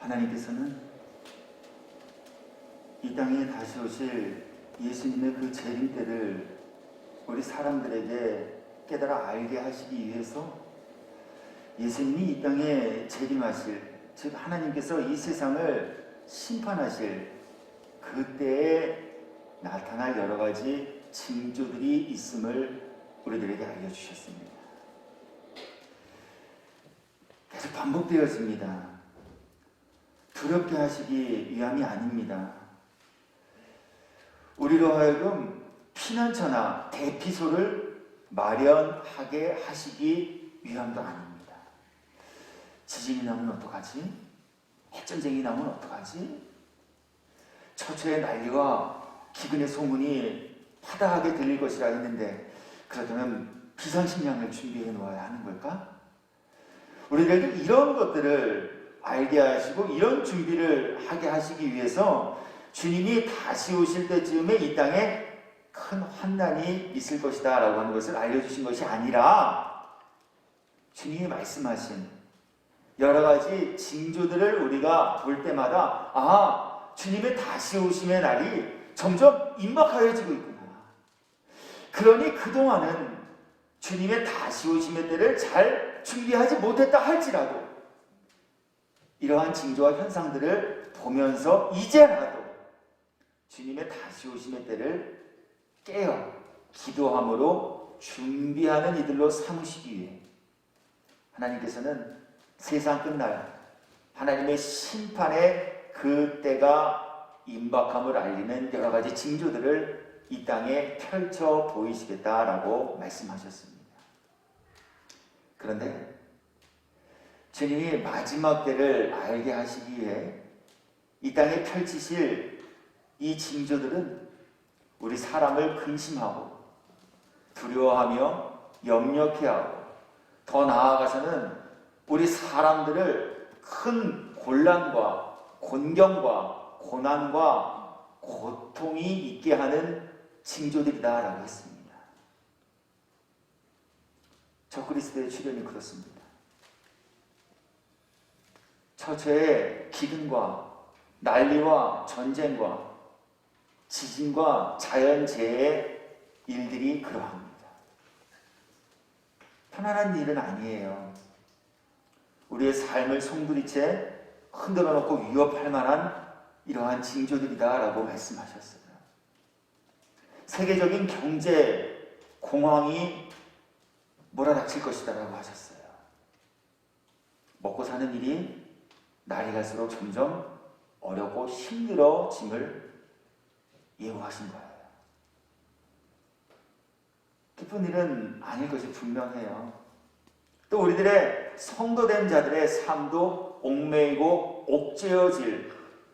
하나님께서는 이 땅에 다시 오실 예수님의 그 재림 때를 우리 사람들에게 깨달아 알게 하시기 위해서 예수님이 이 땅에 재림하실, 즉 하나님께서 이 세상을 심판하실 그때에 나타날 여러 가지 징조들이 있음을 우리들에게 알려주셨습니다. 계속 반복되어집니다. 두렵게 하시기 위함이 아닙니다. 우리로 하여금 피난처나 대피소를 마련하게 하시기 위함도 아닙니다. 지진이 나면 어떡하지? 핵전쟁이 나면 어떡하지? 처처의 난리와 기근의 소문이 파다하게 들릴 것이라 했는데 그렇다면 비상식량을 준비해 놓아야 하는 걸까? 우리들도 이런 것들을 알게 하시고 이런 준비를 하게 하시기 위해서 주님이 다시 오실 때쯤에 이 땅에 큰 환난이 있을 것이다 라고 하는 것을 알려주신 것이 아니라 주님이 말씀하신 여러 가지 징조들을 우리가 볼 때마다 주님의 다시 오심의 날이 점점 임박하여지고 있구나. 그러니 그동안은 주님의 다시 오심의 때를 잘 준비하지 못했다 할지라도 이러한 징조와 현상들을 보면서 이제라도 주님의 다시 오심의 때를 깨어 기도함으로 준비하는 이들로 삼으시기 위해 하나님께서는 세상 끝날 하나님의 심판의 그 때가 임박함을 알리는 여러 가지 징조들을 이 땅에 펼쳐 보이시겠다라고 말씀하셨습니다. 그런데 주님이 마지막 때를 알게 하시기 위해 이 땅에 펼치실 이 징조들은 우리 사람을 근심하고 두려워하며 염려케하고 더 나아가서는 우리 사람들을 큰 곤란과 곤경과 고난과 고통이 있게 하는 징조들이다라고 했습니다. 적그리스도의 출현이 그렇습니다. 처처의 기근과 난리와 전쟁과 지진과 자연재해의 일들이 그러합니다. 편안한 일은 아니에요. 우리의 삶을 송두리째 흔들어 놓고 위협할 만한 이러한 징조들이다라고 말씀하셨어요. 세계적인 경제 공황이 몰아닥칠 것이다라고 하셨어요. 먹고 사는 일이 날이 갈수록 점점 어렵고 힘들어짐을 예고하신 거예요. 기쁜 일은 아닐 것이 분명해요. 또 우리들의 성도된 자들의 삶도 옥매이고 옥죄어질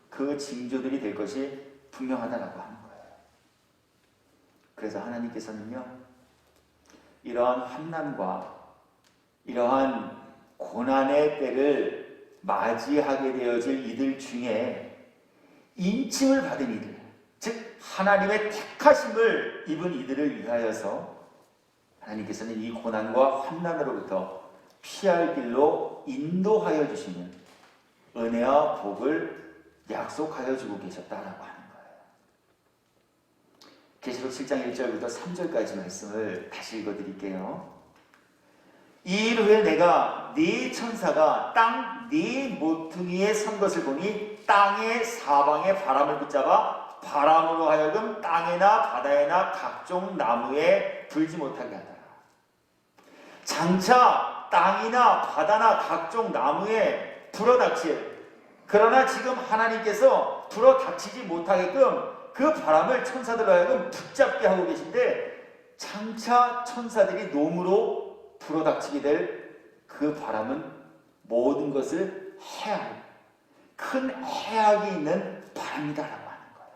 그 징조들이 될 것이 분명하다라고 하는 거예요. 그래서 하나님께서는요, 이러한 환난과 이러한 고난의 때를 맞이하게 되어질 이들 중에 인침을 받은 이들, 즉 하나님의 택하심을 입은 이들을 위하여서 하나님께서는 이 고난과 환난으로부터 피할 길로 인도하여 주시는 은혜와 복을 약속하여 주고 계셨다라고 하는 거예요. 계시록 7장 1절부터 3절까지 말씀을 다시 읽어드릴게요. 이 일 후에 내가 네 천사가 땅 네 모퉁이에 선 것을 보니 땅의 사방에 바람을 붙잡아 바람으로 하여금 땅에나 바다에나 각종 나무에 불지 못하게 하더라. 장차 땅이나 바다나 각종 나무에 불어닥칠, 그러나 지금 하나님께서 불어닥치지 못하게끔 그 바람을 천사들로 하여금 붙잡게 하고 계신데, 장차 천사들이 놈으로 불어닥치게 될 그 바람은 모든 것을 해할, 큰 해악이 있는 바람이다라고 하는 거예요.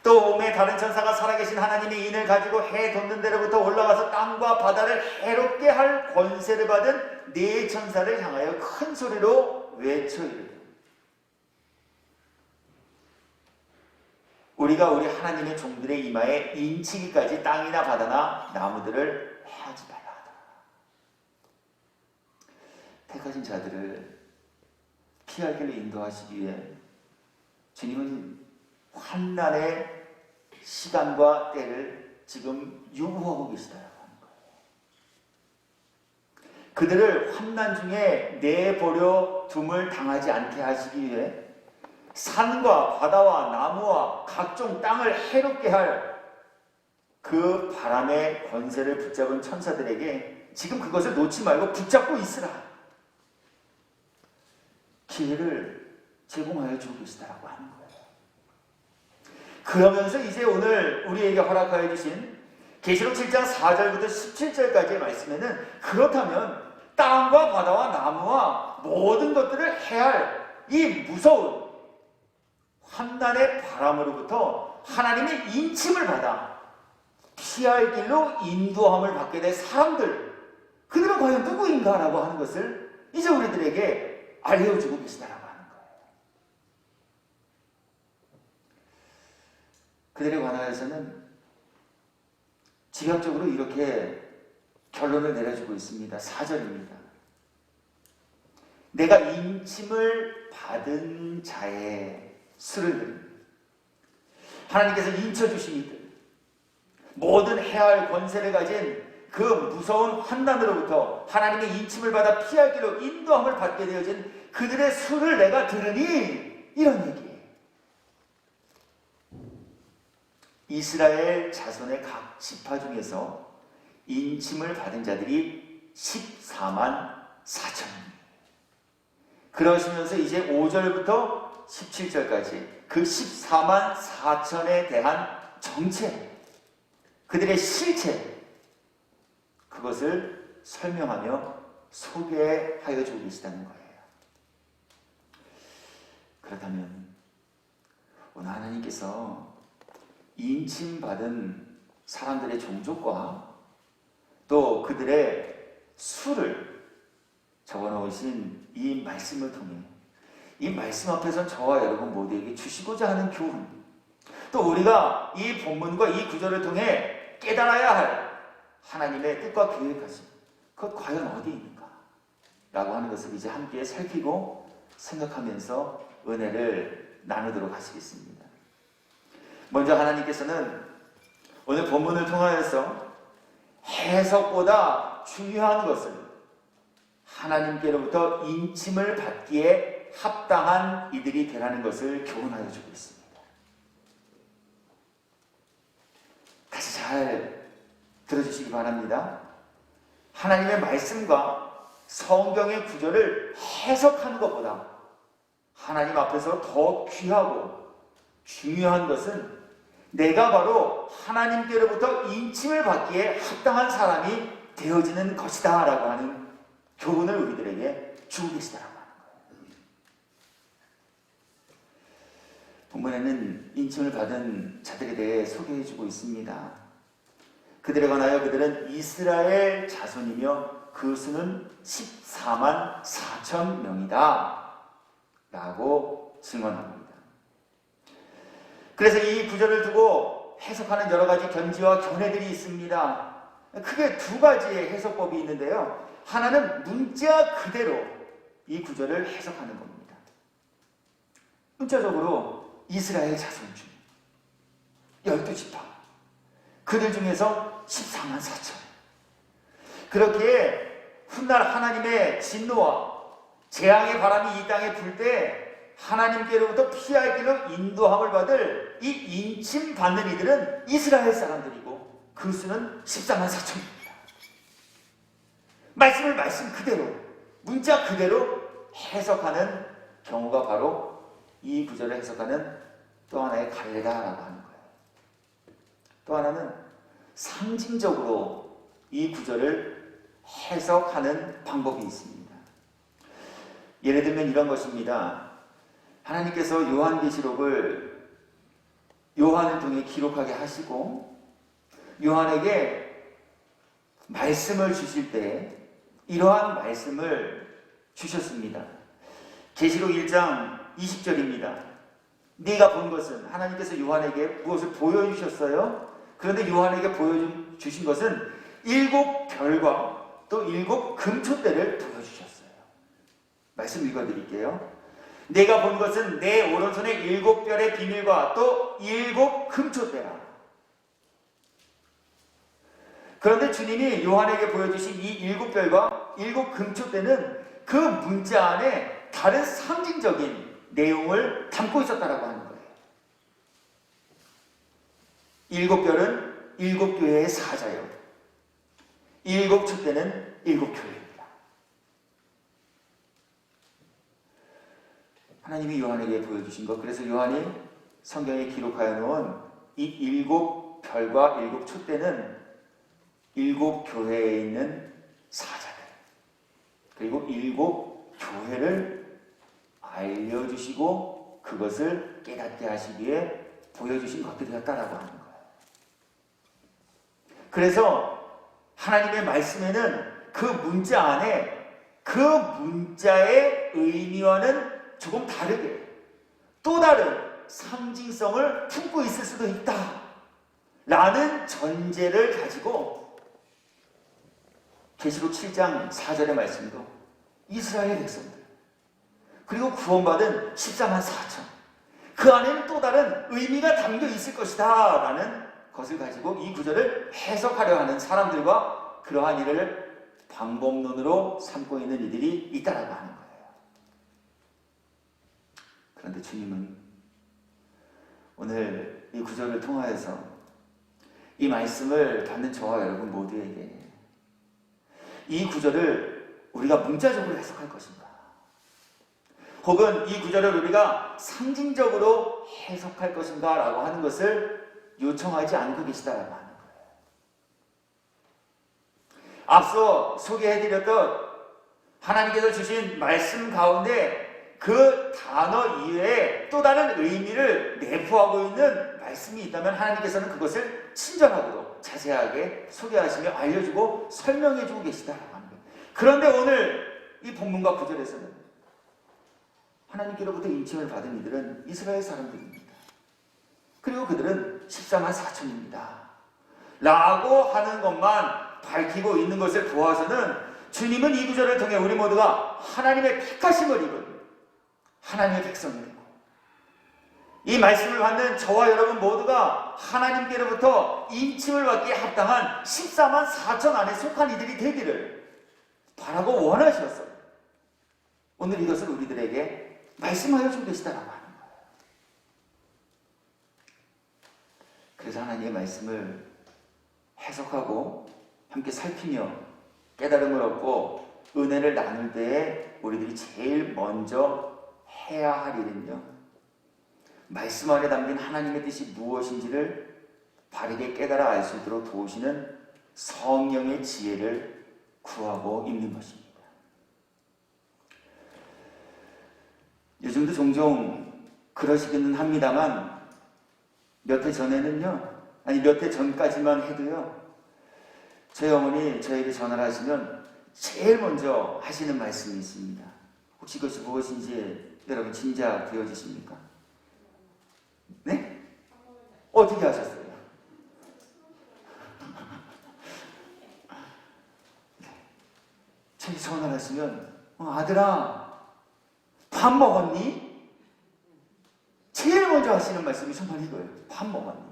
또 오매 다른 천사가 살아계신 하나님의 인을 가지고 해 돋는 데로부터 올라가서 땅과 바다를 해롭게 할 권세를 받은 네 천사를 향하여 큰 소리로 외쳐 이르되, 우리가 우리 하나님의 종들의 이마에 인치기까지 땅이나 바다나 나무들을 해하지 말라 하더라. 택하신 자들을 피할 길로 인도하시기 위해 주님은 환난의 시간과 때를 지금 유보하고 계시다라고 하는 거예요. 그들을 환난 중에 내버려 둠을 당하지 않게 하시기 위해 산과 바다와 나무와 각종 땅을 해롭게 할 그 바람의 권세를 붙잡은 천사들에게 지금 그것을 놓지 말고 붙잡고 있으라. 기회를 제공하여 주고 계시다라고 하는 거예요. 그러면서 이제 오늘 우리에게 허락하여 주신 계시록 7장 4절부터 17절까지의 말씀에는 그렇다면 땅과 바다와 나무와 모든 것들을 해할 이 무서운 환난의 바람으로부터 하나님의 인침을 받아 피할 길로 인도함을 받게 될 사람들, 그들은 과연 누구인가? 라고 하는 것을 이제 우리들에게 알려주고 계시다라고 하는 거예요. 그들에 관하여서는 지각적으로 이렇게 결론을 내려주고 있습니다. 4절입니다. 내가 인침을 받은 자의 수를 드립니다. 하나님께서 인쳐주신 이들, 모든 해할 권세를 가진 그 무서운 환난으로부터 하나님의 인침을 받아 피할 길로 인도함을 받게 되어진 그들의 수를 내가 들으니, 이런 얘기예요. 이스라엘 자손의 각 지파 중에서 인침을 받은 자들이 14만 4천입니다. 그러시면서 이제 5절부터 17절까지 그 14만 4천에 대한 정체, 그들의 실체, 그것을 설명하며 소개하여 주고 계시다는 거예요. 그렇다면 오늘 하나님께서 인침받은 사람들의 종족과 또 그들의 수를 적어놓으신 이 말씀을 통해 이 말씀 앞에서 저와 여러분 모두에게 주시고자 하는 교훈, 또 우리가 이 본문과 이 구절을 통해 깨달아야 할 하나님의 뜻과 계획하심, 그것 과연 어디 있는가? 라고 하는 것을 이제 함께 살피고 생각하면서 은혜를 나누도록 하시겠습니다. 먼저 하나님께서는 오늘 본문을 통하여서 해석보다 중요한 것을 하나님께로부터 인침을 받기에 합당한 이들이 되라는 것을 교훈하여 주고 있습니다. 다시 잘 들어주시기 바랍니다. 하나님의 말씀과 성경의 구절을 해석하는 것보다 하나님 앞에서 더 귀하고 중요한 것은 내가 바로 하나님께로부터 인침을 받기에 합당한 사람이 되어지는 것이다 라고 하는 교훈을 우리들에게 주고 계시다라고 하는 거예요. 본문에는 인침을 받은 자들에 대해 소개해주고 있습니다. 그들에 관하여 그들은 이스라엘 자손이며 그 수는 14만 4천 명이다 라고 증언합니다. 그래서 이 구절을 두고 해석하는 여러 가지 견지와 견해들이 있습니다. 크게 두 가지의 해석법이 있는데요. 하나는 문자 그대로 이 구절을 해석하는 겁니다. 문자적으로 이스라엘 자손 중 12지파, 그들 중에서 14만 4천. 그렇게 훗날 하나님의 진노와 재앙의 바람이 이 땅에 불 때 하나님께로부터 피할 길로 인도함을 받을 이 인침 받는 이들은 이스라엘 사람들이고 그 수는 14만 4천입니다. 말씀을 말씀 그대로, 문자 그대로 해석하는 경우가 바로 이 구절을 해석하는 또 하나의 갈래다라고 하는 거예요. 또 하나는 상징적으로 이 구절을 해석하는 방법이 있습니다. 예를 들면 이런 것입니다. 하나님께서 요한계시록을 요한을 통해 기록하게 하시고 요한에게 말씀을 주실 때 이러한 말씀을 주셨습니다. 계시록 1장 20절입니다. 네가 본 것은, 하나님께서 요한에게 무엇을 보여주셨어요? 그런데 요한에게 보여주신 것은 7별과 또 7 금초대를 보여주셨어요. 말씀 읽어드릴게요. 내가 본 것은 내 오른손의 7별의 비밀과 또 7 금초대라. 그런데 주님이 요한에게 보여주신 이 7별과 7 금초대는 그 문자 안에 다른 상징적인 내용을 담고 있었다라고 하는 거예요. 7별은 7교회의 사자요. 7 촛대는 7교회입니다. 하나님이 요한에게 보여주신 것, 그래서 요한이 성경에 기록하여 놓은 이 7별과 7 촛대는 7 교회에 있는 사자들, 그리고 7 교회를 알려주시고 그것을 깨닫게 하시기 위해 보여주신 것들이었다라고 하는 거예요. 그래서 하나님의 말씀에는 그 문자 안에 그 문자의 의미와는 조금 다르게 또 다른 상징성을 품고 있을 수도 있다 라는 전제를 가지고 계시록 7장 4절의 말씀도 이스라엘 백성들 그리고 구원받은 14만 4천 그 안에는 또 다른 의미가 담겨 있을 것이다 라는 것을 가지고 이 구절을 해석하려 하는 사람들과 그러한 일을 방법론으로 삼고 있는 이들이 있다라고 하는 거예요. 그런데 주님은 오늘 이 구절을 통하여서 이 말씀을 받는 저와 여러분 모두에게 이 구절을 우리가 문자적으로 해석할 것인가, 혹은 이 구절을 우리가 상징적으로 해석할 것인가 라고 하는 것을 요청하지 않고 계시다라고 하는 거예요. 앞서 소개해드렸던 하나님께서 주신 말씀 가운데 그 단어 이외에 또 다른 의미를 내포하고 있는 말씀이 있다면 하나님께서는 그것을 친절하고도 자세하게 소개하시며 알려주고 설명해주고 계시다라고 하는 거예요. 그런데 오늘 이 본문과 구절에서는 하나님께로부터 인침을 받은 이들은 이스라엘 사람들입니다. 그리고 그들은 14만 4천입니다. 라고 하는 것만 밝히고 있는 것을 보아서는 주님은 이 구절을 통해 우리 모두가 하나님의 택하심을 입은 하나님의 백성이고 이 말씀을 받는 저와 여러분 모두가 하나님께로부터 인침을 받기에 합당한 14만 4천 안에 속한 이들이 되기를 바라고 원하셨어요. 오늘 이것을 우리들에게 말씀하여 주고 계시다라고 하는 거예요. 그래서 하나님의 말씀을 해석하고 함께 살피며 깨달음을 얻고 은혜를 나눌 때에 우리들이 제일 먼저 해야 할 일은요, 말씀 안에 담긴 하나님의 뜻이 무엇인지를 바르게 깨달아 알 수 있도록 도우시는 성령의 지혜를 구하고 있는 것입니다. 요즘도 종종 그러시기는 합니다만 몇 해 전에는요, 아니 몇 해 전까지만 해도요, 저희 어머니 저에게 전화를 하시면 제일 먼저 하시는 말씀이 있습니다. 혹시 그것이 무엇인지 여러분 짐작되어지십니까? 네? 어떻게 하셨어요? 저에게 전화를 하시면 아들아 밥 먹었니? 제일 먼저 하시는 말씀이 정말 이거예요. 밥 먹었니?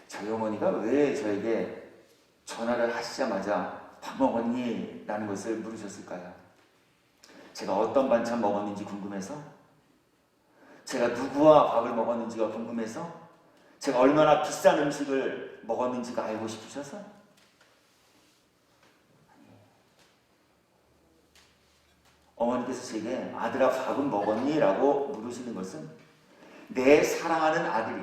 저희 어머니가 왜 저에게 전화를 하시자마자 밥 먹었니? 라는 것을 물으셨을까요? 제가 어떤 반찬 먹었는지 궁금해서? 제가 누구와 밥을 먹었는지가 궁금해서? 제가 얼마나 비싼 음식을 먹었는지가 알고 싶으셔서? 어머니께서 제게 아들아 밥은 먹었니? 라고 물으시는 것은 내 사랑하는 아들이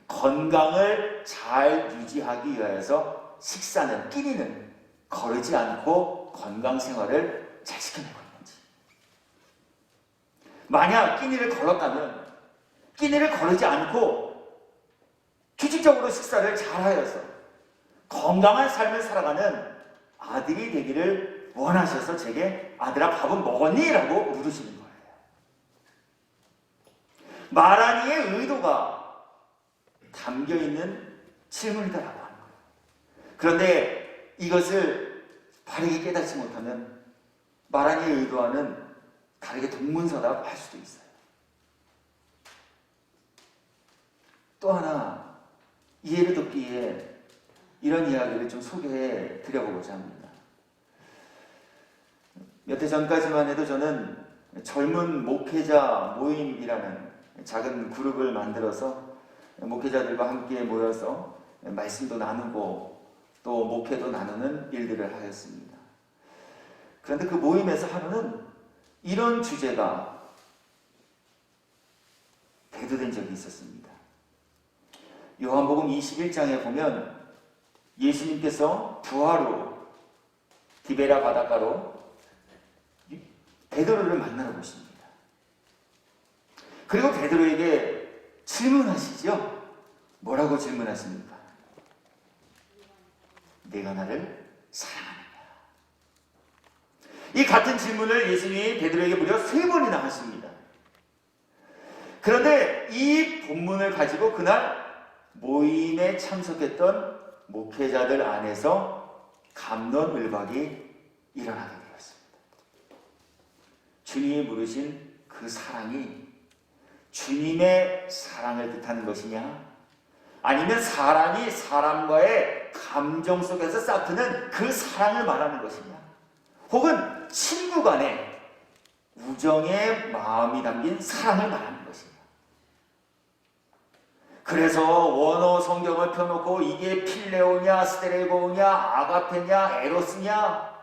건강을 잘 유지하기 위해서 식사는, 끼니는 거르지 않고 건강 생활을 잘 지켜내고 있는지, 만약 끼니를 걸었다면 끼니를 거르지 않고 규칙적으로 식사를 잘 하여서 건강한 삶을 살아가는 아들이 되기를 원하셔서 제게 아들아 밥은 먹었니? 라고 물으시는 거예요. 말하니의 의도가 담겨있는 질문이다라고 하는 거예요. 그런데 이것을 바르게 깨닫지 못하면 말하니의 의도와는 다르게 동문서답 할 수도 있어요. 또 하나 이해를 돕기에 이런 이야기를 좀 소개해 드려보고자 합니다. 몇 해 전까지만 해도 저는 젊은 목회자 모임이라는 작은 그룹을 만들어서 목회자들과 함께 모여서 말씀도 나누고 또 목회도 나누는 일들을 하였습니다. 그런데 그 모임에서 하루는 이런 주제가 대두된 적이 있었습니다. 요한복음 21장에 보면 예수님께서 부하로 디베라 바닷가로 베드로를 만나러 오십니다. 그리고 베드로에게 질문하시죠. 뭐라고 질문하십니까? 내가 나를 사랑하느냐? 이 같은 질문을 예수님이 베드로에게 무려 3번이나 하십니다. 그런데 이 본문을 가지고 그날 모임에 참석했던 목회자들 안에서 갑론을박이 일어나게 되었습니다. 주님이 물으신 그 사랑이 주님의 사랑을 뜻하는 것이냐? 아니면 사람이 사람과의 감정 속에서 싹트는 그 사랑을 말하는 것이냐? 혹은 친구 간의 우정의 마음이 담긴 사랑을 말하는 것이냐? 그래서 원어 성경을 펴놓고 이게 필레오냐, 스테레고냐, 아가페냐, 에로스냐?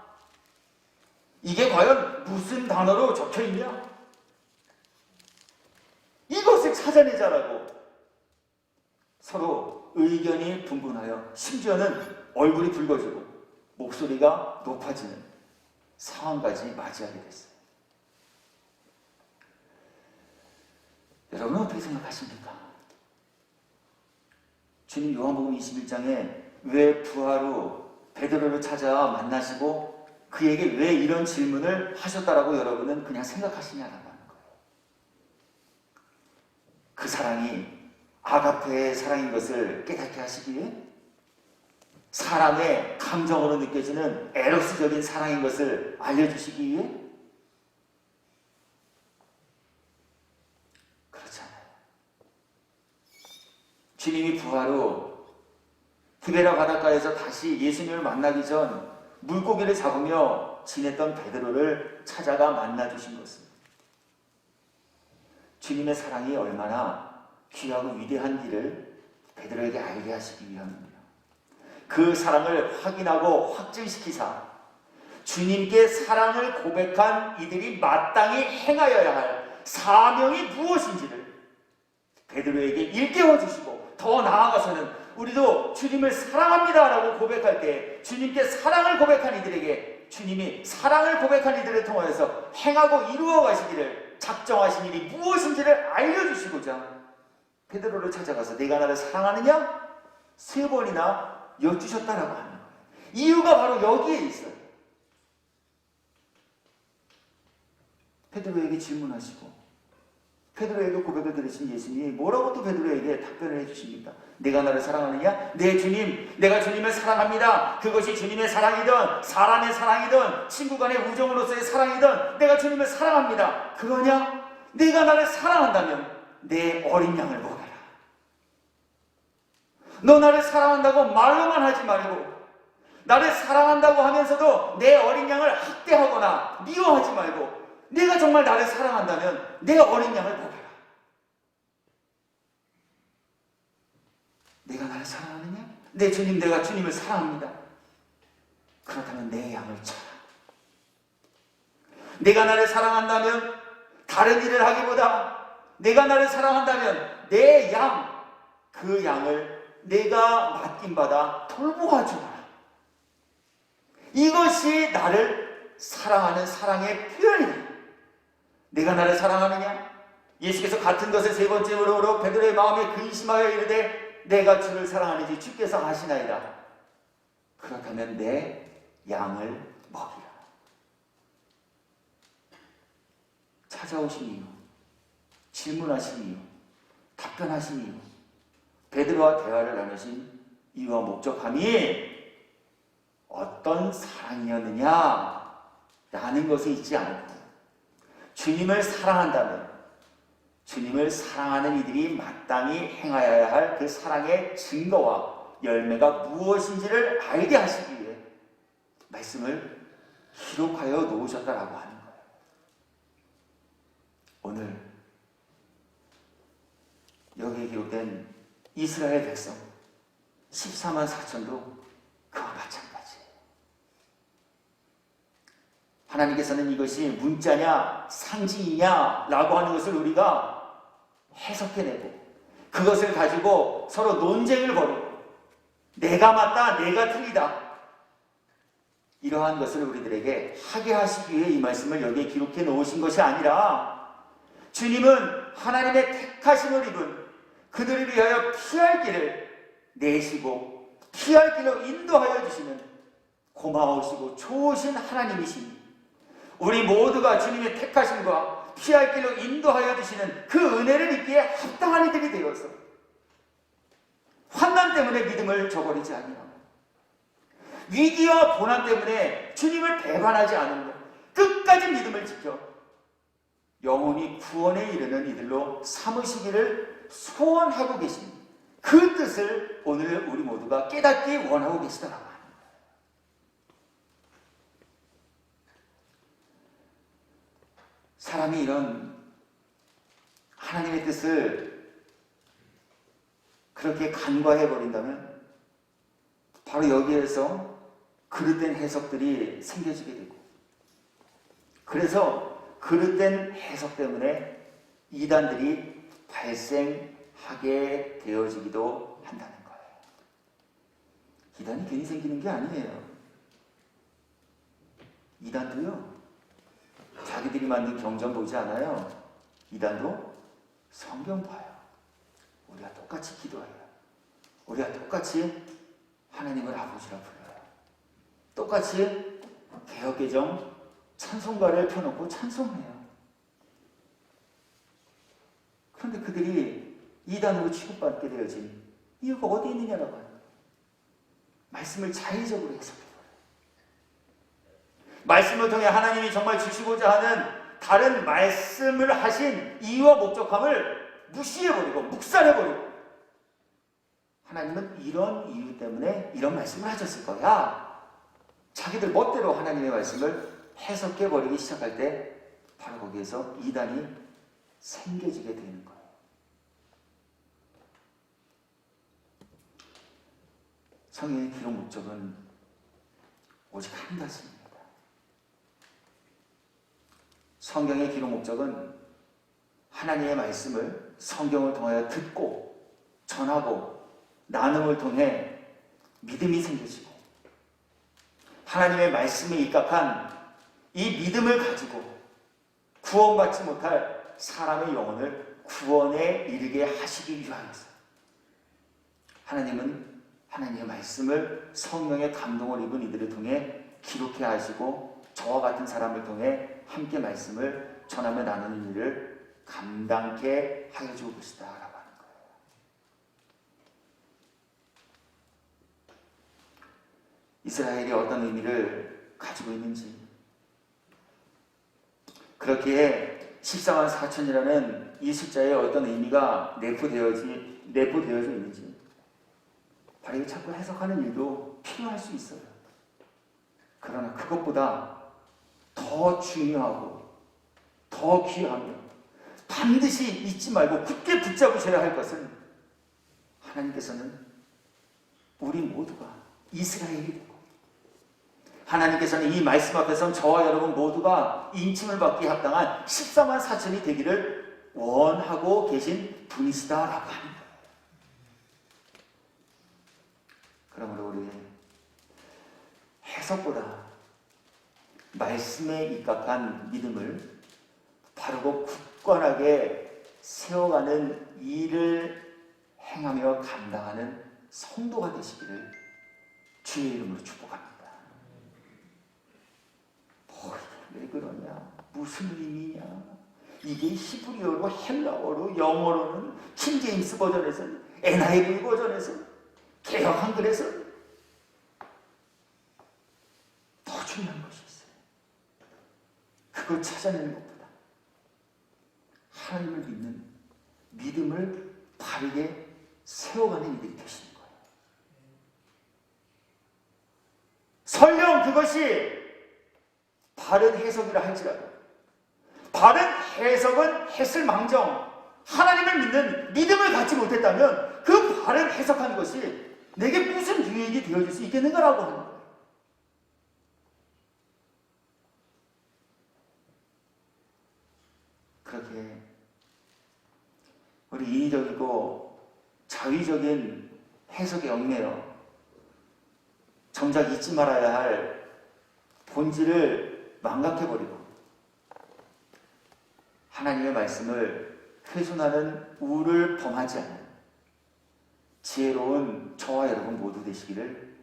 이게 과연 무슨 단어로 적혀있냐? 이것을 찾아내자라고 서로 의견이 분분하여 심지어는 얼굴이 붉어지고 목소리가 높아지는 상황까지 맞이하게 됐어요. 여러분은 어떻게 생각하십니까? 주님 요한복음 21장에 왜 부하로 베드로를 찾아 만나시고 그에게 왜 이런 질문을 하셨다라고 여러분은 그냥 생각하시냐라고 하는 거예요. 그 사랑이 아가페의 사랑인 것을 깨닫게 하시기 위해, 사랑의 감정으로 느껴지는 에로스적인 사랑인 것을 알려주시기 위해, 그렇잖아요. 주님이 부하로 디베라 바닷가에서 다시 예수님을 만나기 전 물고기를 잡으며 지냈던 베드로를 찾아가 만나주신 것은 주님의 사랑이 얼마나 귀하고 위대한지를 베드로에게 알게 하시기 위함입니다. 그 사랑을 확인하고 확증시키사 주님께 사랑을 고백한 이들이 마땅히 행하여야 할 사명이 무엇인지를 베드로에게 일깨워 주시고, 더 나아가서는 우리도 주님을 사랑합니다 라고 고백할 때 주님께 사랑을 고백한 이들에게 주님이 사랑을 고백한 이들을 통하여서 행하고 이루어 가시기를 작정하신 일이 무엇인지를 알려주시고자 베드로를 찾아가서 내가 나를 사랑하느냐? 3번이나 여쭈셨다라고 하는 거예요. 이유가 바로 여기에 있어요. 베드로에게 질문하시고 베드로에게 고백을 들으신 예수님이 뭐라고 또 베드로에게 답변을 해주십니까? 내가 나를 사랑하느냐? 네 주님, 내가 주님을 사랑합니다. 그것이 주님의 사랑이든 사람의 사랑이든 친구 간의 우정으로서의 사랑이든 내가 주님을 사랑합니다. 그러냐? 내가 나를 사랑한다면 내 어린 양을 먹여라. 너 나를 사랑한다고 말로만 하지 말고, 나를 사랑한다고 하면서도 내 어린 양을 학대하거나 미워하지 말고, 내가 정말 나를 사랑한다면 내 어린 양을 먹여라. 내가 나를 사랑하느냐? 네 주님, 내가 주님을 사랑합니다. 그렇다면 내 양을 쳐라. 내가 나를 사랑한다면 다른 일을 하기보다 내가 나를 사랑한다면 내 양, 그 양을 내가 맡김받아 돌보아 주라. 이것이 나를 사랑하는 사랑의 표현이다. 내가 나를 사랑하느냐? 예수께서 같은 것을 3번째로 베드로의 마음에 근심하여 이르되 내가 주를 사랑하는지 주께서 아시나이다. 그렇다면 내 양을 먹이라. 찾아오신 이유, 질문하신 이유, 답변하신 이유, 베드로와 대화를 나누신 이유와 목적함이 어떤 사랑이었느냐 라는 것에 있지 않고 주님을 사랑한다면 주님을 사랑하는 이들이 마땅히 행하여야 할 그 사랑의 증거와 열매가 무엇인지를 알게 하시기 위해 말씀을 기록하여 놓으셨다라고 하는 거예요. 오늘 여기에 기록된 이스라엘 백성 14만 4천도 그와 마찬가지예요. 하나님께서는 이것이 문자냐 상징이냐 라고 하는 것을 우리가 해석해내고 그것을 가지고 서로 논쟁을 벌이고 내가 맞다 내가 틀리다 이러한 것을 우리들에게 하게 하시기 위해 이 말씀을 여기에 기록해 놓으신 것이 아니라 주님은 하나님의 택하심을 입은 그들을 위하여 피할 길을 내시고 피할 길로 인도하여 주시는 고마우시고 좋으신 하나님이시니 우리 모두가 주님의 택하심과 피할 길로 인도하여 주시는 그 은혜를 입기에 합당한 이들이 되어서 환난 때문에 믿음을 저버리지 아니하고 위기와 고난 때문에 주님을 배반하지 않으며 끝까지 믿음을 지켜 영원히 구원에 이르는 이들로 삼으시기를 소원하고 계신 그 뜻을 오늘 우리 모두가 깨닫기 원하고 계시더라고요. 사람이 이런 하나님의 뜻을 그렇게 간과해버린다면 바로 여기에서 그릇된 해석들이 생겨지게 되고 그래서 그릇된 해석 때문에 이단들이 발생하게 되어지기도 한다는 거예요. 이단이 괜히 생기는 게 아니에요. 이단도요. 자기들이 만든 경전 보지 않아요. 이단도 성경 봐요. 우리가 똑같이 기도해요. 우리가 똑같이 하나님을 아버지라 불러요. 똑같이 개혁개정 찬송가를 펴놓고 찬송해요. 그런데 그들이 이단으로 취급받게 되어진 이유가 어디 있느냐라고 하는 거예요. 말씀을 자의적으로 해석해요. 말씀을 통해 하나님이 정말 주시고자 하는 다른 말씀을 하신 이유와 목적함을 무시해버리고 묵살해버리고 하나님은 이런 이유 때문에 이런 말씀을 하셨을 거야. 자기들 멋대로 하나님의 말씀을 해석해버리기 시작할 때 바로 거기에서 이단이 생겨지게 되는 거예요. 성경의 기록 목적은 오직 한 가지입니다. 성경의 기록 목적은 하나님의 말씀을 성경을 통하여 듣고 전하고 나눔을 통해 믿음이 생겨지고 하나님의 말씀에 입각한 이 믿음을 가지고 구원받지 못할 사람의 영혼을 구원에 이르게 하시기 위하여서 하나님은 하나님의 말씀을 성령의 감동을 입은 이들을 통해 기록해 하시고 저와 같은 사람을 통해 함께 말씀을 전하며 나누는 일을 감당케 하여 주고 계시다라고 하는 거예요. 이스라엘이 어떤 의미를 가지고 있는지 그렇게 14만 4천이라는 이 숫자에 어떤 의미가 내포되어져 있는지 바로 이거 자꾸 해석하는 일도 필요할 수 있어요. 그러나 그것보다 더 중요하고 더 귀하며 반드시 잊지 말고 굳게 붙잡으셔야 할 것은 하나님께서는 우리 모두가 이스라엘이 되고 하나님께서는 이 말씀 앞에서 저와 여러분 모두가 인침을 받기 합당한 14만 4천이 되기를 원하고 계신 분이시다라고 하는 거예요. 그러므로 우리 해석보다 말씀에 입각한 믿음을 바르고 굳건하게 세워가는 일을 행하며 감당하는 성도가 되시기를 주의 이름으로 축복합니다. 왜 그러냐? 무슨 의미냐? 이게 히브리어로 헬라어로 영어로는 킹제임스 버전에서 NIV 버전에서 개혁 한글에서 더 중요한 것이 있어요. 그걸 찾아내는 것보다 하나님을 믿는 믿음을 바르게 세워가는 이들이 되시는 거예요. 설령 그것이 바른 해석이라 할지라도 바른 해석은 했을 망정 하나님을 믿는 믿음을 갖지 못했다면 그 바른 해석한 것이 내게 무슨 유익이 되어줄 수 있겠는가라고 하는 거예요. 그렇게 우리 인위적이고 자의적인 해석에 얽매여 정작 잊지 말아야 할 본질을 망각해버리고 하나님의 말씀을 훼손하는 우를 범하지 않는 지혜로운 저와 여러분 모두 되시기를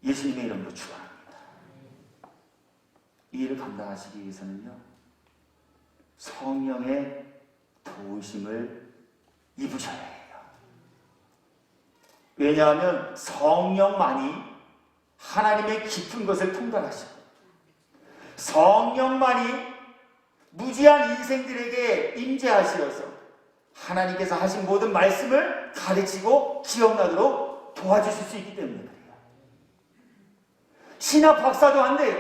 예수님의 이름으로 축원합니다. 이 일을 감당하시기 위해서는요, 성령의 도우심을 입으셔야 해요. 왜냐하면 성령만이 하나님의 깊은 것을 통달하시고 성령만이 무지한 인생들에게 임재하시어서 하나님께서 하신 모든 말씀을 가르치고 기억나도록 도와주실 수 있기 때문에 그래요. 신학 박사도 안 돼요.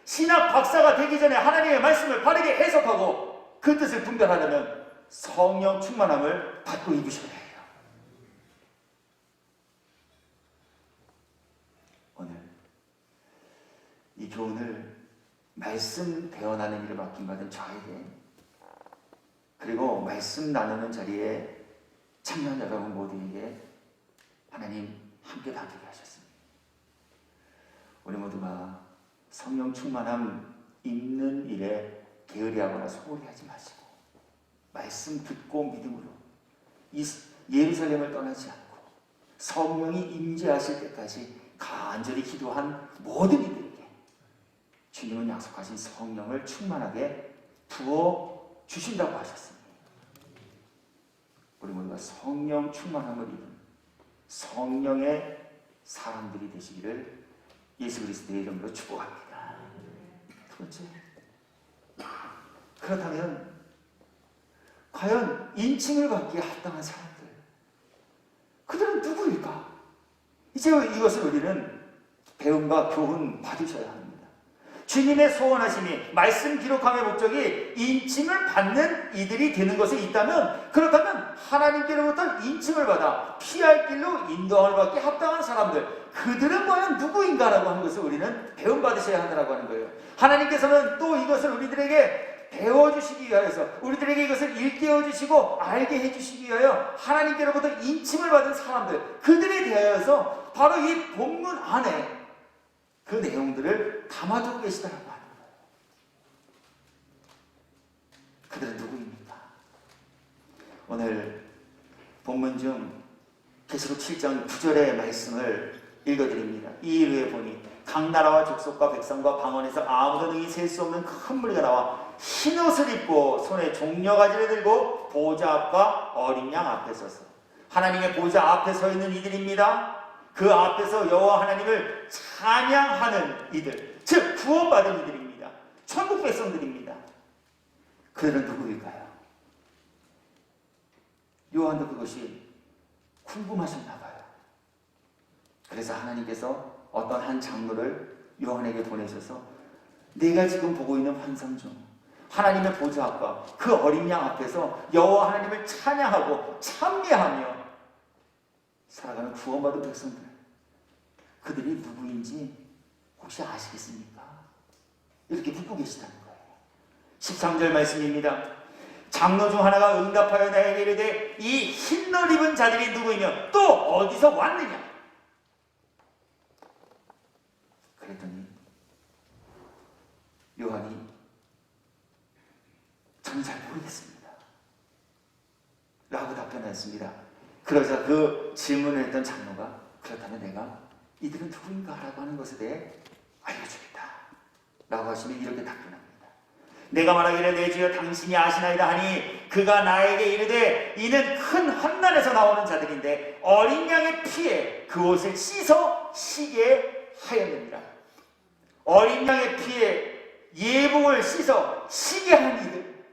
신학 박사가 되기 전에 하나님의 말씀을 바르게 해석하고 그 뜻을 분별하려면 성령 충만함을 받고 입으셔야 해요. 오늘 이 교훈을 말씀 배워나는 일을 맡김받은 저에게 그리고 말씀 나누는 자리에 참여한 여러분 모두에게 하나님 함께 다투게 하셨습니다. 우리 모두가 성령 충만함 입는 일에 게으리하거나 소홀히 하지 마시고 말씀 듣고 믿음으로 이 예루살렘을 떠나지 않고 성령이 임재하실 때까지 간절히 기도한 모든 이들에게 주님은 약속하신 성령을 충만하게 부어 주신다고 하셨습니다. 우리 모두가 성령 충만함을 입은 성령의 사람들이 되시기를 예수 그리스도의 이름으로 축복합니다. 두 번째, 그렇다면 과연 인칭을 받기에 합당한 사람들, 그들은 누구일까? 이제 이것을 우리는 배움과 교훈 받으셔야 합니다. 주님의 소원하심이 말씀 기록함의 목적이 인칭을 받는 이들이 되는 것이 있다면 그렇다면 하나님께로부터 인칭을 받아 피할 길로 인도함을 받기 합당한 사람들, 그들은 과연 누구인가라고 하는 것을 우리는 배움받으셔야 한다고 하는 거예요. 하나님께서는 또 이것을 우리들에게 배워주시기 위하여서 우리들에게 이것을 일깨워 주시고 알게 해주시기 위하여 하나님께로부터 인칭을 받은 사람들, 그들에 대하여서 바로 이 본문 안에 그 내용들을 담아두고 계시다라고 하는 거예요. 그들은 누구입니까? 오늘 본문 중 계시록 7장 9절의 말씀을 읽어드립니다. 이 일후에 보니 각 나라와 족속과 백성과 방언에서 아무도 능히 셀 수 없는 큰 무리가 나와 흰 옷을 입고 손에 종려가지를 들고 보좌 앞과 어린 양 앞에 서서, 하나님의 보좌 앞에 서 있는 이들입니다. 그 앞에서 여호와 하나님을 찬양하는 이들, 즉 구원받은 이들입니다. 천국 백성들입니다. 그들은 누구일까요? 요한도 그것이 궁금하셨나 봐요. 그래서 하나님께서 어떤 한 장로를 요한에게 보내셔서 내가 지금 보고 있는 환상 중 하나님의 보좌 앞과 그 어린 양 앞에서 여호와 하나님을 찬양하고 찬미하며 살아가는 구원받은 백성들, 그들이 누구인지 혹시 아시겠습니까? 이렇게 묻고 계시다는 거예요. 13절 말씀입니다. 장로 중 하나가 응답하여 나에게 이르되 이 흰옷 입은 자들이 누구이며 또 어디서 왔느냐? 그랬더니 요한이 저는 잘 모르겠습니다 라고 답변했습니다. 그러자 그 질문을 했던 장로가 그렇다면 내가 이들은 누구인가 라고 하는 것에 대해 알려주겠다 라고 하시면 이렇게 답변합니다. 내가 말하기를 내 주여 당신이 아시나이다 하니 그가 나에게 이르되 이는 큰 환난에서 나오는 자들인데 어린 양의 피에 그 옷을 씻어 시게 하였느니라. 어린 양의 피에 예복을 씻어 시게 한 이들,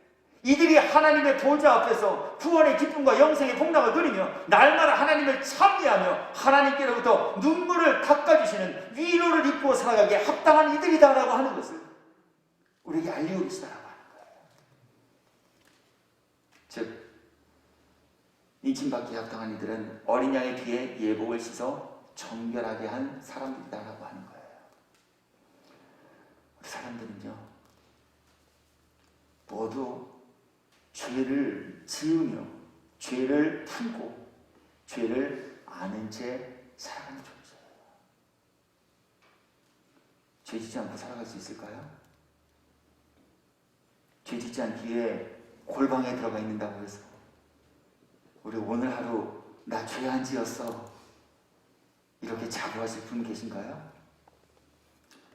이들이 하나님의 보좌 앞에서 구원의 기쁨과 영생의 복락을 누리며 날마다 하나님을 찬미하며 하나님께로부터 눈물을 닦아주시는 위로를 입고 살아가기에 합당한 이들이다라고 하는 것을 우리에게 알리고 계시다라고 하는 거예요. 즉 인침받기에 합당한 이들은 어린 양의 피에 예복을 씻어 정결하게 한 사람들이다라고 하는 거예요. 우리 사람들은요 모두 죄를 지으며 죄를 품고 죄를 아는 채 살아가는 존재예요. 죄 짓지 않고 살아갈 수 있을까요? 죄 짓지 않기에 골방에 들어가 있는다고 해서 우리 오늘 하루 나 죄 안 지었어 이렇게 자부하실 분 계신가요?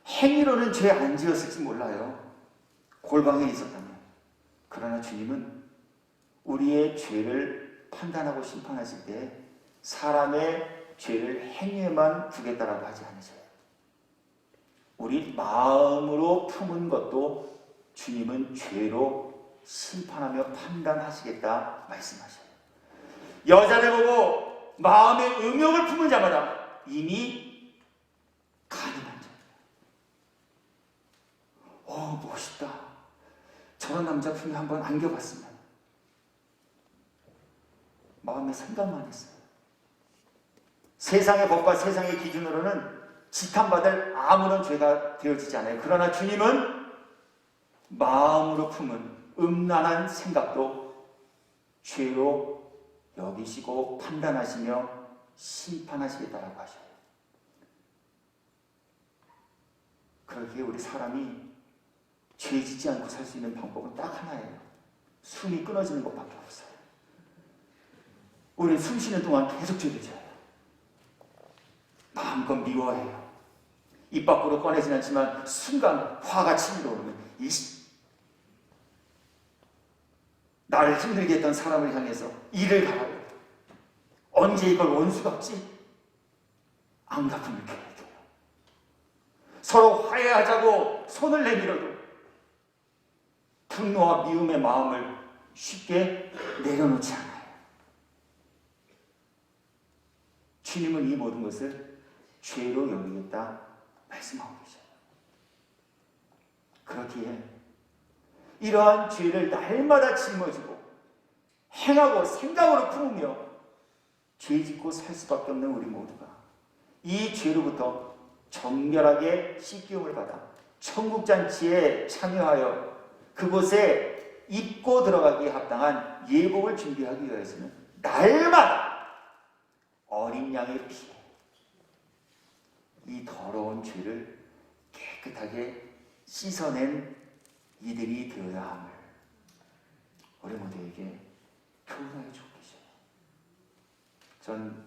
행위로는 죄 안 지었을지 몰라요. 골방에 있었다면. 그러나 주님은 우리의 죄를 판단하고 심판하실 때 사람의 죄를 행위에만 두겠다라고 하지 않으셔요. 우리 마음으로 품은 것도 주님은 죄로 심판하며 판단하시겠다 말씀하셔요. 여자를 보고 마음의 음욕을 품은 자마다 이미 간음한 자예요. 멋있다. 저런 남자 품에 한번 안겨봤으면 마음의 생각만 했어요. 세상의 법과 세상의 기준으로는 지탄받을 아무런 죄가 되어지지 않아요. 그러나 주님은 마음으로 품은 음란한 생각도 죄로 여기시고 판단하시며 심판하시겠다라고 하셔요. 그러기에 우리 사람이 죄 짓지 않고 살 수 있는 방법은 딱 하나예요. 숨이 끊어지는 것밖에 없어요. 우리는 숨 쉬는 동안 계속 죄를 지어요. 마음껏 미워해요. 입 밖으로 꺼내진 않지만 순간 화가 치밀어 오르면 나를 힘들게 했던 사람을 향해서 이를 갈아요. 언제 이걸 원수 갚지? 안 갚으면 괴로워요. 서로 화해하자고 손을 내밀어도 분노와 미움의 마음을 쉽게 내려놓지 않아요. 주님은 이 모든 것을 죄로 여기겠다 말씀하고 계셔요. 그렇기에 이러한 죄를 날마다 짊어지고 행하고 생각으로 품으며 죄 짓고 살 수밖에 없는 우리 모두가 이 죄로부터 정결하게 씻기움을 받아 천국잔치에 참여하여 그곳에 입고 들어가기에 합당한 예복을 준비하기 위해서는 날마다 어린 양의 피에 이 더러운 죄를 깨끗하게 씻어낸 이들이 되어야 함을 우리 모두에게 교훈하여 주고 계셔요. 전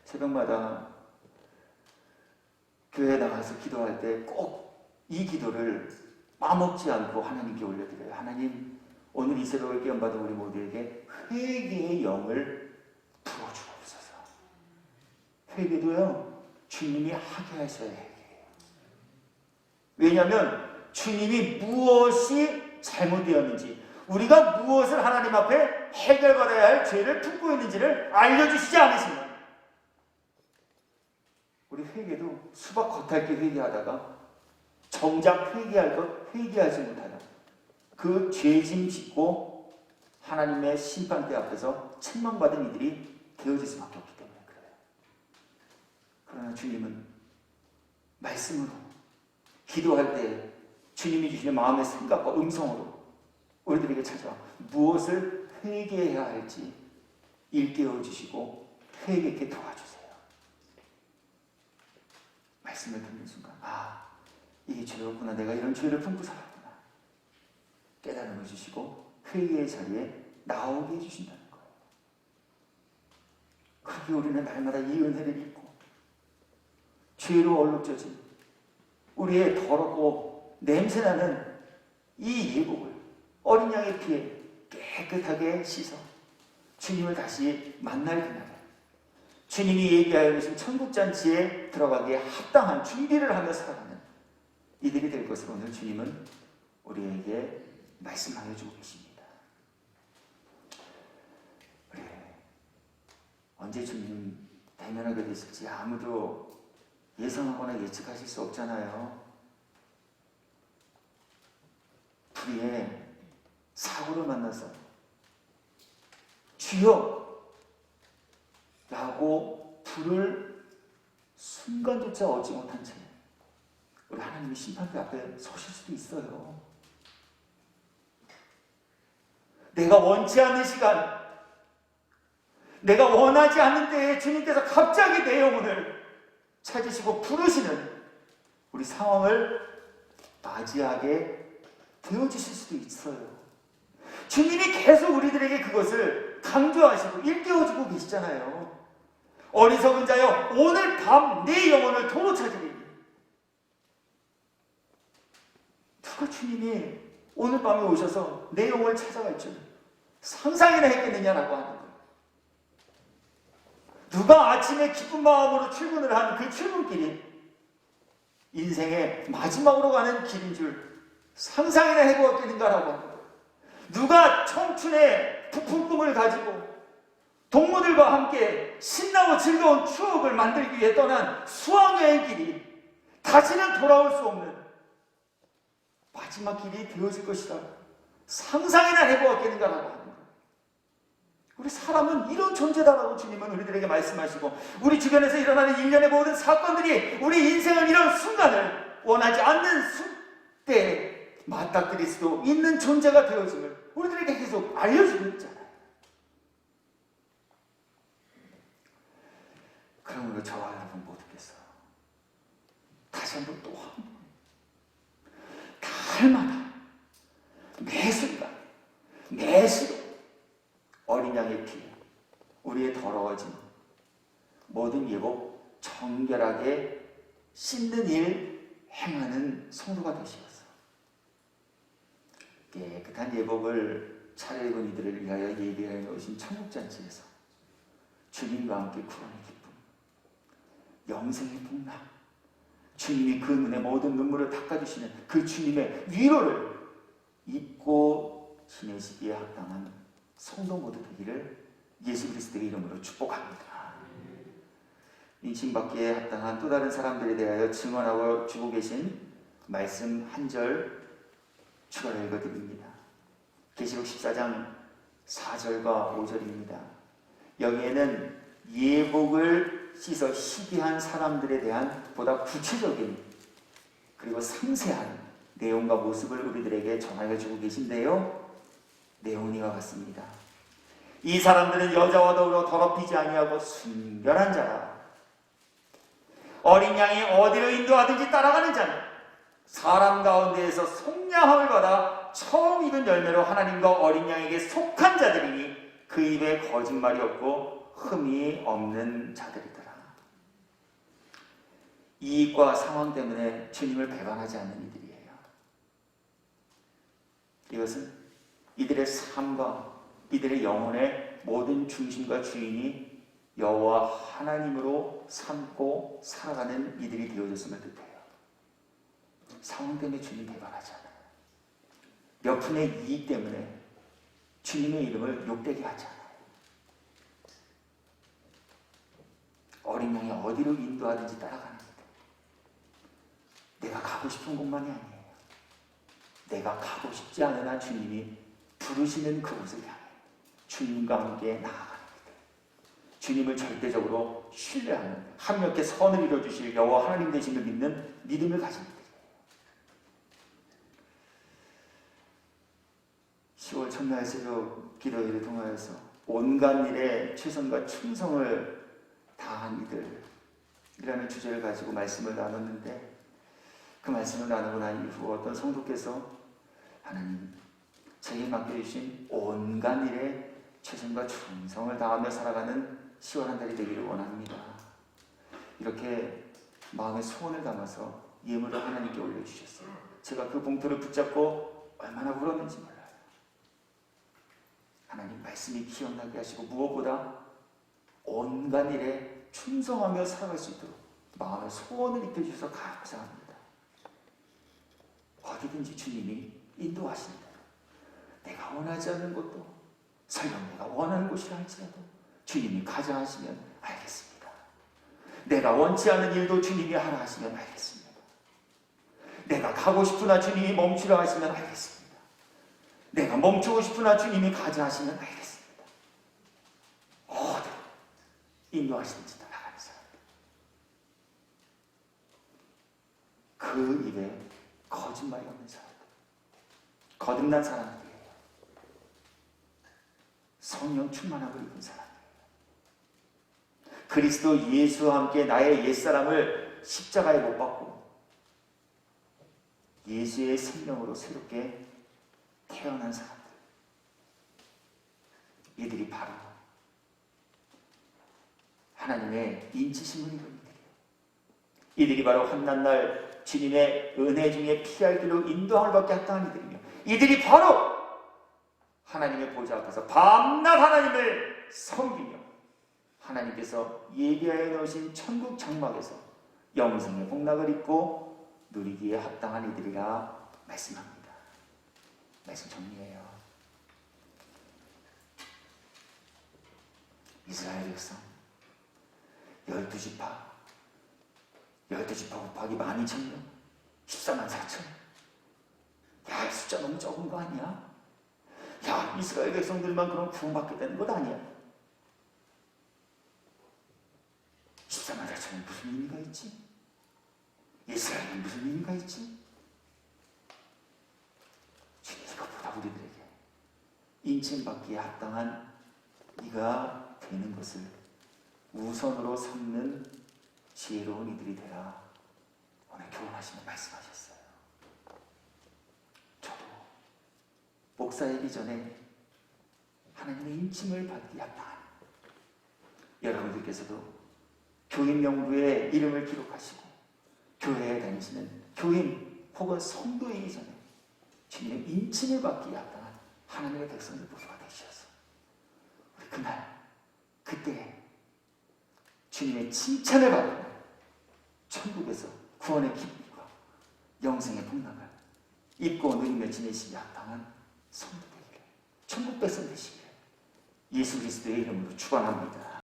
새벽마다 교회에 나가서 기도할 때 꼭 이 기도를 빠먹지 않고 하나님께 올려드려요. 하나님, 오늘 이 새벽을 깨움받은 우리 모두에게 회개의 영을 부어주옵소서. 회개도요, 주님이 하게 하셔야 해요. 왜냐하면 주님이 무엇이 잘못되었는지, 우리가 무엇을 하나님 앞에 해결받아야 할 죄를 품고 있는지를 알려주시지 않으시면 우리 회개도 수박 겉핥기 회개하다가 정작 회개할 것 회개하지 못하다 그 죄짐 짓고 하나님의 심판대 앞에서 책망받은 이들이 되어질 수밖에 없기 때문에 그래요. 그러나 주님은 말씀으로 기도할 때 주님이 주시는 마음의 생각과 음성으로 우리들에게 찾아와 무엇을 회개해야 할지 일깨워 주시고 회개케 도와주세요. 말씀을 듣는 순간 이게 죄였구나. 내가 이런 죄를 품고 살았구나. 깨달음을 주시고 회개의 자리에 나오게 해주신다는 거예요. 그렇게 우리는 날마다 이 은혜를 입고 죄로 얼룩져진 우리의 더럽고 냄새나는 이 예복을 어린 양의 피에 깨끗하게 씻어 주님을 다시 만날 그날에 주님이 예비하여 계신 천국잔치에 들어가기에 합당한 준비를 하며 살아가는 이들이 될 것을 오늘 주님은 우리에게 말씀하여 주고 계십니다. 언제 주님 대면하게 되실지 아무도 예상하거나 예측하실 수 없잖아요. 불의의 사고를 만나서 주여! 라고 불을 순간조차 얻지 못한 채 우리 하나님의 심판대 앞에 서실 수도 있어요. 내가 원치 않는 시간, 내가 원하지 않는 때에 주님께서 갑자기 내 영혼을 찾으시고 부르시는 우리 상황을 맞이하게 되어주실 수도 있어요. 주님이 계속 우리들에게 그것을 강조하시고 일깨워주고 계시잖아요. 어리석은 자여 오늘 밤 내 영혼을 도로 찾으리니. 누가 주님이 오늘 밤에 오셔서 내 영혼을 찾아갈 줄 상상이나 했겠느냐라고 하는 거예요. 누가 아침에 기쁜 마음으로 출근을 하는 그 출근길이 인생의 마지막으로 가는 길인 줄 상상이나 해보았겠는가라고 하는 거예요. 누가 청춘의 부푼 꿈을 가지고 동무들과 함께 신나고 즐거운 추억을 만들기 위해 떠난 수학여행길이 다시는 돌아올 수 없는 마지막 길이 되어질 것이다. 상상이나 해보았겠는가라고 하는 거예요. 우리 사람은 이런 존재다라고 주님은 우리들에게 말씀하시고 우리 주변에서 일어나는 일련의 모든 사건들이 우리 인생을 이런 순간을 원하지 않는 때에 맞닥뜨릴 수도 있는 존재가 되어짐을 우리들에게 계속 알려주고 있잖아요. 그러므로 저와 여러분 모두께서 다시 한번 또 한 번 날마다 매 순간 매 시도 어린 양의 피 우리의 더러워진 모든 예복 정결하게 씻는 일 행하는 성도가 되시어서 깨끗한 예복을 차려입은 이들을 위하여 예비하여 놓으신 천국잔치에서 주님과 함께 구원의 기쁨 영생의 복락 주님이 그 눈에 모든 눈물을 닦아주시는 그 주님의 위로를 입고 지내시기에 합당한 성도 모두 되기를 예수 그리스도의 이름으로 축복합니다. 인신받기에 합당한 또 다른 사람들에 대하여 증언하고 주고 계신 말씀 한 절 추가로 읽어드립니다. 계시록 14장 4절과 5절입니다. 여기에는 예복을 씻어 희귀한 사람들에 대한 보다 구체적인 그리고 상세한 내용과 모습을 우리들에게 전하여 주고 계신데요. 내용은 이와 같습니다. 이 사람들은 여자와 더불어 더럽히지 아니하고 순결한 자라. 어린 양이 어디로 인도하든지 따라가는 자는 사람 가운데에서 속량함을 받아 처음 익은 열매로 하나님과 어린 양에게 속한 자들이니 그 입에 거짓말이 없고 흠이 없는 자들이더라. 이익과 상황 때문에 주님을 배반하지 않는 이들이에요. 이것은 이들의 삶과 이들의 영혼의 모든 중심과 주인이 여호와 하나님으로 삼고 살아가는 이들이 되어졌음을 뜻해요. 상황 때문에 주님 배반하지 않아요. 몇 푼의 이익 때문에 주님의 이름을 욕되게 하지 않아요. 어린 양이 어디로 인도하든지 따라가는 것. 내가 가고 싶은 곳만이 아니에요. 내가 가고 싶지 않으나 주님이 부르시는 그곳을 향해 주님과 함께 나아가는 것. 주님을 절대적으로 신뢰하는 하나님께 선을 이루어주실 여호와 하나님 되심을 믿는 믿음을 가진 것들이에요. 10월 첫날 새벽 기도회를 통하여서 온갖 일에 최선과 충성을 다한 이들이라는 주제를 가지고 말씀을 나눴는데 그 말씀을 나누고 난 이후 어떤 성도께서 하나님 제게 맡겨주신 온갖 일에 최선과 충성을 다하며 살아가는 시원한 달이 되기를 원합니다. 이렇게 마음의 소원을 담아서 예물을 하나님께 올려주셨어요. 제가 그 봉투를 붙잡고 얼마나 울었는지 몰라요. 하나님 말씀이 기억나게 하시고 무엇보다 온갖 일에 충성하며 살아갈 수 있도록 마음의 소원을 입혀주셔서 감사합니다. 어디든지 주님이 인도하신다. 내가 원하지 않는 것도 설령 내가 원하는 곳이라 할지라도 주님이 가자 하시면 알겠습니다. 내가 원치 않는 일도 주님이 하라 하시면 알겠습니다. 내가 가고 싶으나 주님이 멈추라 하시면 알겠습니다. 내가 멈추고 싶으나 주님이 가자 하시면 알겠습니다. 어디 인도하시는지 따라가는 사람들. 그 입에 거짓말이 없는 사람들. 거듭난 사람들이에요. 성령 충만함을 입은 사람들이에요. 그리스도 예수와 함께 나의 옛사람을 십자가에 못 박고 예수의 생명으로 새롭게 태어난 사람들. 이들이 바로 하나님의 인치심을 입은 이들이에요. 이들이 바로 환난날 주님의 은혜 중에 피할 길로 인도함을 받게 합당한 이들이며, 이들이 바로 하나님의 보좌 앞에서 밤낮 하나님을 섬기며 하나님께서 예비하여 놓으신 천국 장막에서 영생의 복락을 입고 누리기에 합당한 이들이라 말씀합니다. 말씀 정리해요. 이스라엘 백성 12지파 곱하기 12,000명 14만 4천. 야, 숫자 너무 적은 거 아니야? 야, 이스라엘 백성들만 그럼 구원받게 되는 것 아니야? 14만 4천은 무슨 의미가 있지? 이스라엘은 무슨 의미가 있지? 이것보다 우리들에게 인칭받기에 합당한 이가 되는 것을 우선으로 삼는 지혜로운 이들이 되라 오늘 교훈하시며 말씀하셨어요. 저도 목사이기 전에 하나님의 인침을 받기에 합당한 여러분들께서도 교인 명부에 이름을 기록하시고 교회에 다니시는 교인 혹은 성도이기 전에 주님의 인침을 받기에 합당한 하나님의 백성들 모두가 되시어서 우리 그날 그때 주님의 칭찬을 받으며 천국에서 구원의 기쁨과 영생의 복락을 입고 누리며 지내시기에 합당한 성도 되기를, 천국 백성 되시기를 예수 그리스도의 이름으로 축원합니다.